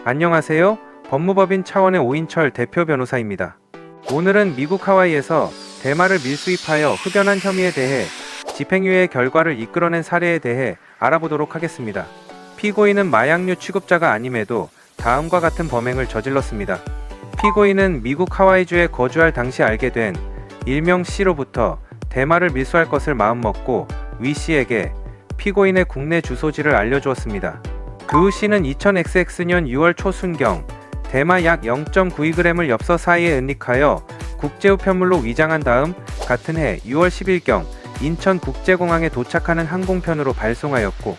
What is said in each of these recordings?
안녕하세요. 법무법인 차원의 오인철 대표 변호사입니다. 오늘은 미국 하와이에서 대마를 밀수입하여 흡연한 혐의에 대해 집행유예 결과를 이끌어낸 사례에 대해 알아보도록 하겠습니다. 피고인은 마약류 취급자가 아님에도 다음과 같은 범행을 저질렀습니다. 피고인은 미국 하와이주에 거주할 당시 알게 된 일명 C로부터 대마를 밀수할 것을 마음먹고 위 C에게 피고인의 국내 주소지를 알려주었습니다. 그 후 C는 2000XX 년 6월 초순경 대마 약 0.92g을 엽서 사이에 은닉하여 국제우편물로 위장한 다음 같은 해 6월 10일경 인천국제공항에 도착하는 항공편으로 발송하였고,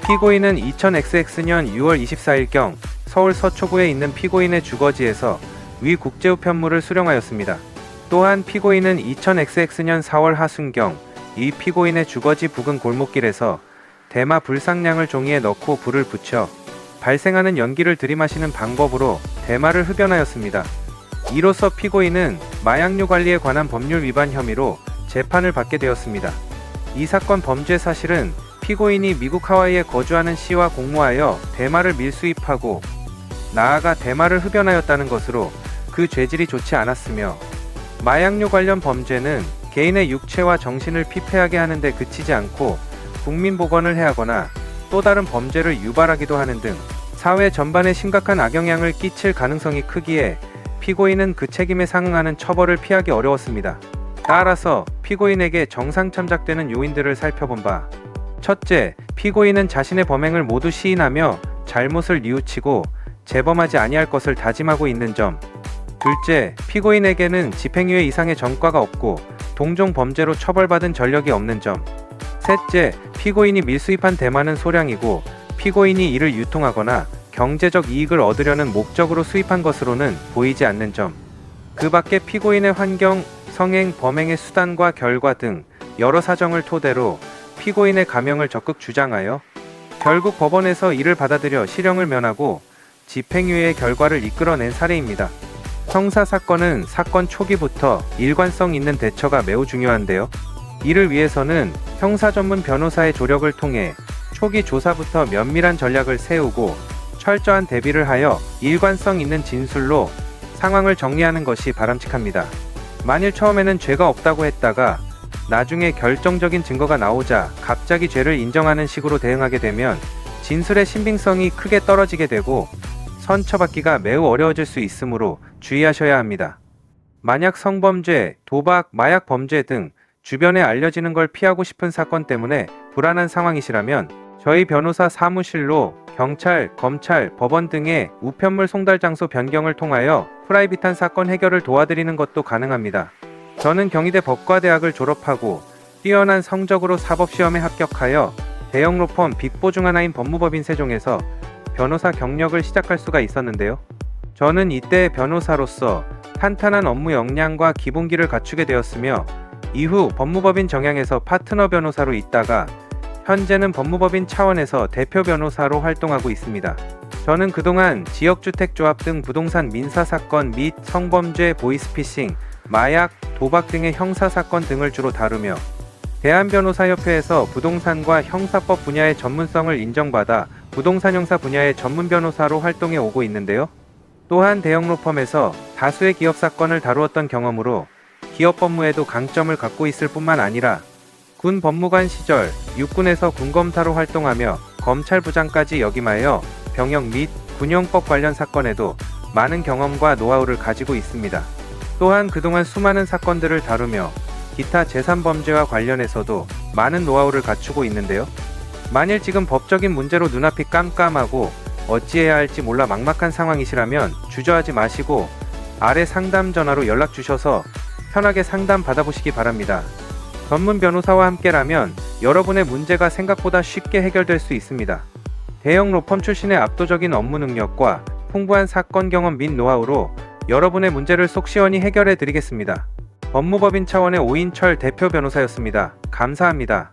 피고인은 2000XX 년 6월 24일경 서울 서초구에 있는 피고인의 주거지에서 위 국제우편물을 수령하였습니다. 또한 피고인은 2000XX 년 4월 하순경 이 피고인의 주거지 부근 골목길에서 대마 불상량을 종이에 넣고 불을 붙여 발생하는 연기를 들이마시는 방법으로 대마를 흡연하였습니다. 이로써 피고인은 마약류 관리에 관한 법률 위반 혐의로 재판을 받게 되었습니다. 이 사건 범죄 사실은 피고인이 미국 하와이에 거주하는 C와 공모하여 대마를 밀수입하고 나아가 대마를 흡연하였다는 것으로 그 죄질이 좋지 않았으며, 마약류 관련 범죄는 개인의 육체와 정신을 피폐하게 하는 데 그치지 않고 국민보건을 해하거나 또 다른 범죄를 유발하기도 하는 등 사회 전반에 심각한 악영향을 끼칠 가능성이 크기에 피고인은 그 책임에 상응하는 처벌을 피하기 어려웠습니다. 따라서 피고인에게 정상 참작되는 요인들을 살펴본 바, 첫째, 피고인은 자신의 범행을 모두 시인하며 잘못을 뉘우치고 재범하지 아니할 것을 다짐하고 있는 점. 둘째, 피고인에게는 집행유예 이상의 전과가 없고 동종 범죄로 처벌받은 전력이 없는 점. 셋째, 피고인이 밀수입한 대마는 소량이고 피고인이 이를 유통하거나 경제적 이익을 얻으려는 목적으로 수입한 것으로는 보이지 않는 점. 그 밖에 피고인의 환경, 성행, 범행의 수단과 결과 등 여러 사정을 토대로 피고인의 감형을 적극 주장하여 결국 법원에서 이를 받아들여 실형을 면하고 집행유예의 결과를 이끌어낸 사례입니다. 형사사건은 사건 초기부터 일관성 있는 대처가 매우 중요한데요. 이를 위해서는 형사 전문 변호사의 조력을 통해 초기 조사부터 면밀한 전략을 세우고 철저한 대비를 하여 일관성 있는 진술로 상황을 정리하는 것이 바람직합니다. 만일 처음에는 죄가 없다고 했다가 나중에 결정적인 증거가 나오자 갑자기 죄를 인정하는 식으로 대응하게 되면 진술의 신빙성이 크게 떨어지게 되고 선처받기가 매우 어려워질 수 있으므로 주의하셔야 합니다. 만약 성범죄, 도박, 마약 범죄 등 주변에 알려지는 걸 피하고 싶은 사건 때문에 불안한 상황이시라면 저희 변호사 사무실로 경찰, 검찰, 법원 등의 우편물 송달 장소 변경을 통하여 프라이빗한 사건 해결을 도와드리는 것도 가능합니다. 저는 경희대 법과대학을 졸업하고 뛰어난 성적으로 사법시험에 합격하여 대형 로펌 빅4 중 하나인 법무법인 세종에서 변호사 경력을 시작할 수가 있었는데요. 저는 이때 변호사로서 탄탄한 업무 역량과 기본기를 갖추게 되었으며, 이후 법무법인 정양에서 파트너 변호사로 있다가 현재는 법무법인 차원에서 대표 변호사로 활동하고 있습니다. 저는 그동안 지역주택조합 등 부동산 민사사건 및 성범죄, 보이스피싱, 마약, 도박 등의 형사사건 등을 주로 다루며 대한변호사협회에서 부동산과 형사법 분야의 전문성을 인정받아 부동산 형사 분야의 전문 변호사로 활동해 오고 있는데요. 또한 대형 로펌에서 다수의 기업 사건을 다루었던 경험으로 기업 법무에도 강점을 갖고 있을 뿐만 아니라 군 법무관 시절 육군에서 군검사로 활동하며 검찰부장까지 역임하여 병역 및 군용법 관련 사건에도 많은 경험과 노하우를 가지고 있습니다. 또한 그동안 수많은 사건들을 다루며 기타 제3범죄와 관련해서도 많은 노하우를 갖추고 있는데요. 만일 지금 법적인 문제로 눈앞이 깜깜하고 어찌해야 할지 몰라 막막한 상황이시라면 주저하지 마시고 아래 상담 전화로 연락 주셔서 편하게 상담 받아보시기 바랍니다. 전문 변호사와 함께라면 여러분의 문제가 생각보다 쉽게 해결될 수 있습니다. 대형 로펌 출신의 압도적인 업무 능력과 풍부한 사건 경험 및 노하우로 여러분의 문제를 속 시원히 해결해 드리겠습니다. 법무법인 차원의 오인철 대표 변호사였습니다. 감사합니다.